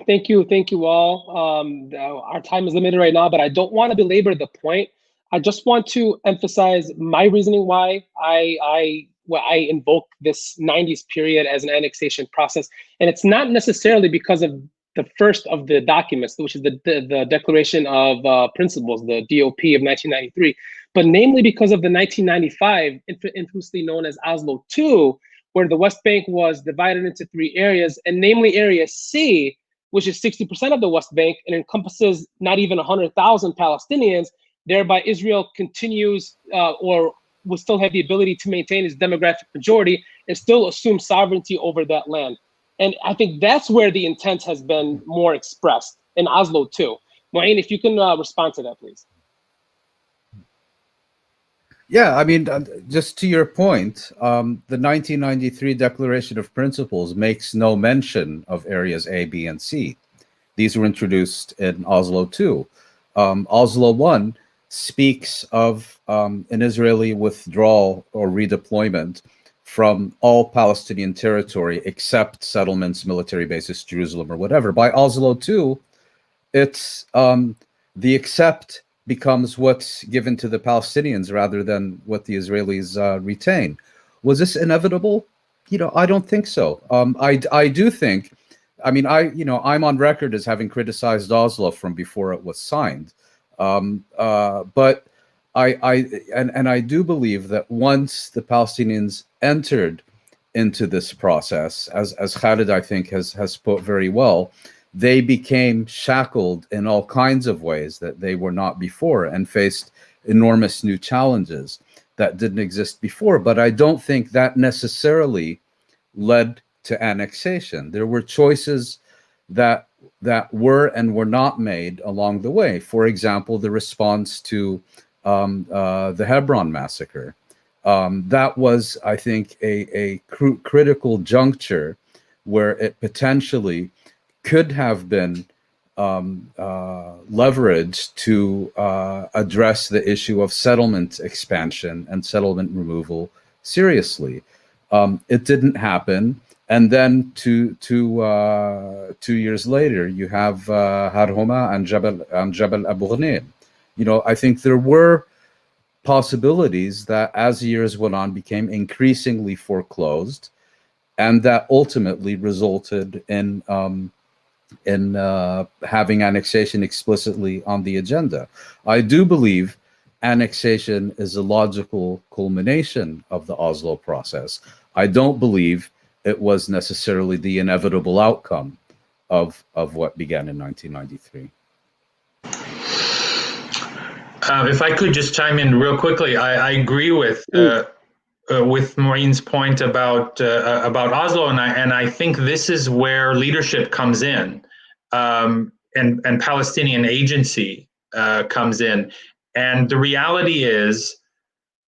thank you all. Our time is limited right now, but I don't want to belabor the point. I just want to emphasize my reasoning why I invoke this 90s period as an annexation process. And it's not necessarily because of the first of the documents, which is the Declaration of Principles, the DOP of 1993, but namely because of the 1995, infamously known as Oslo II, where the West Bank was divided into 3 areas, and namely Area C, which is 60% of the West Bank and encompasses not even 100,000 Palestinians. Thereby, Israel continues or will still have the ability to maintain its demographic majority and still assume sovereignty over that land. And I think that's where the intent has been more expressed in Oslo II. Mouin, if you can respond to that, please. Yeah, I mean, just to your point, the 1993 Declaration of Principles makes no mention of areas A, B, and C. These were introduced in Oslo II. Oslo I speaks of an Israeli withdrawal or redeployment from all Palestinian territory except settlements, military bases, Jerusalem, or whatever. By Oslo II, it's the except becomes what's given to the Palestinians rather than what the Israelis retain. Was this inevitable? I don't think so. I do think, I mean, I'm on record as having criticized Oslo from before it was signed. But I do believe that once the Palestinians entered into this process, as Khaled, I think, has put very well, they became shackled in all kinds of ways that they were not before and faced enormous new challenges that didn't exist before. But I don't think that necessarily led to annexation. There were choices that were and were not made along the way. For example, the response to the Hebron massacre. That was, I think, a critical juncture where it potentially could have been leveraged to address the issue of settlement expansion and settlement removal seriously. It didn't happen. And then two years later, you have Har Homa and Jabal Abu Ghneim. You know, I think there were possibilities that, as years went on, became increasingly foreclosed, and that ultimately resulted in having annexation explicitly on the agenda. I do believe annexation is a logical culmination of the Oslo process. I don't believe it was necessarily the inevitable outcome of what began in 1993. If I could just chime in real quickly, I agree with Mouin's point about Oslo, and I think this is where leadership comes in, and Palestinian agency comes in. And the reality is,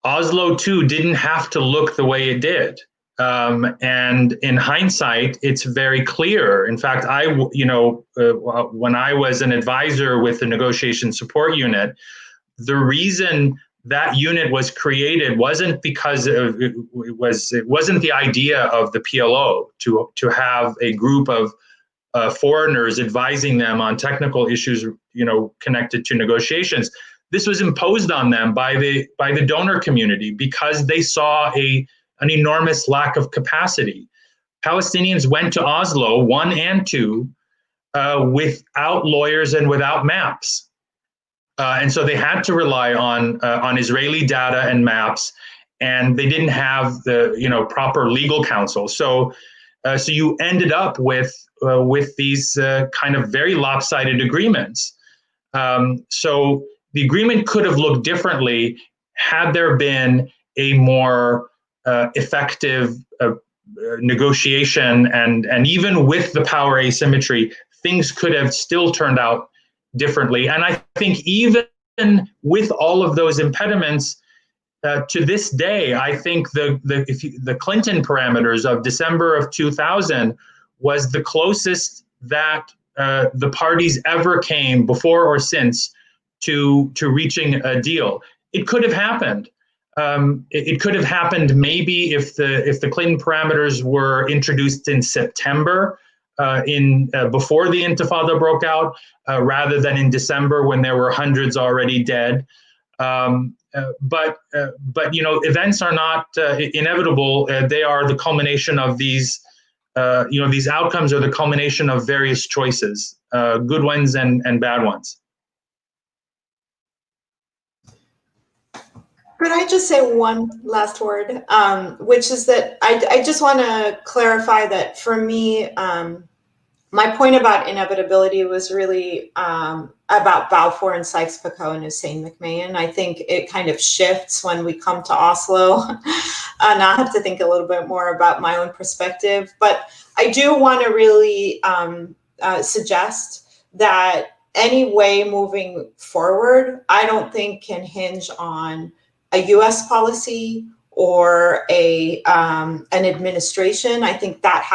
Oslo too didn't have to look the way it did. And in hindsight, it's very clear. In fact, when I was an advisor with the negotiation support unit, the reason that unit was created wasn't because it wasn't the idea of the PLO to have a group of foreigners advising them on technical issues, connected to negotiations. This was imposed on them by the donor community because they saw an enormous lack of capacity. Palestinians went to Oslo 1 and 2 without lawyers and without maps. And so they had to rely on Israeli data and maps, and they didn't have the proper legal counsel. So you ended up with these kind of very lopsided agreements. So the agreement could have looked differently had there been a more effective negotiation, and even with the power asymmetry, things could have still turned out differently. And I think even with all of those impediments, to this day, I think the Clinton parameters of December of 2000 was the closest that the parties ever came before or since to reaching a deal. It could have happened. It could have happened maybe if the Clinton parameters were introduced in September, before the Intifada broke out, rather than in December when there were hundreds already dead. But events are not inevitable. They are the culmination of these. These outcomes are the culmination of various choices, good ones and bad ones. Could I just say one last word, which is that I just want to clarify that for me, my point about inevitability was really about Balfour and Sykes-Picot and Hussein McMahon. I think it kind of shifts when we come to Oslo, and I have to think a little bit more about my own perspective. But I do want to really suggest that any way moving forward, I don't think can hinge on a U.S. policy or an administration. I think that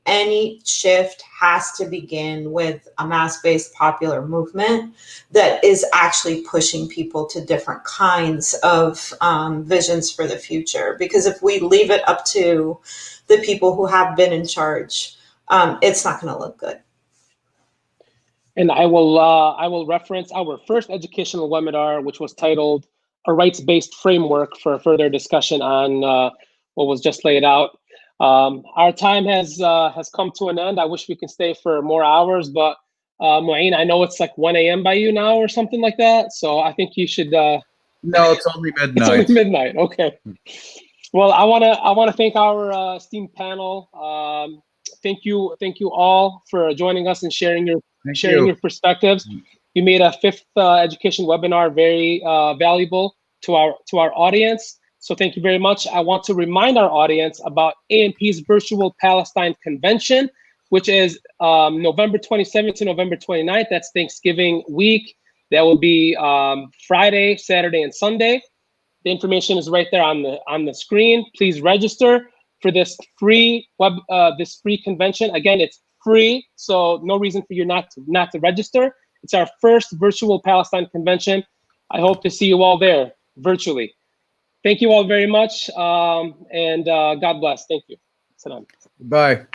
any shift has to begin with a mass-based popular movement that is actually pushing people to different kinds of visions for the future. Because if we leave it up to the people who have been in charge, it's not going to look good. And I will reference our first educational webinar, which was titled "A Rights-Based Framework for Further Discussion on what was just laid out." Our time has come to an end. I wish we can stay for more hours, but Mouin, I know it's like 1 a.m. by you now or something like that. So I think you should. No, it's only midnight. It's only midnight. Okay. Well, I wanna thank our esteemed panel. Thank you all for joining us and sharing your perspectives. You made a fifth education webinar very valuable to our audience. So thank you very much. I want to remind our audience about AMP's Virtual Palestine Convention, which is November 27th to November 29th. That's Thanksgiving week. That will be Friday, Saturday, and Sunday. The information is right there on the screen. Please register for this free convention. Again, it's free, so no reason for you not to register. It's our first virtual Palestine convention. I hope to see you all there virtually. Thank you all very much, and God bless. Thank you. Salam. Bye.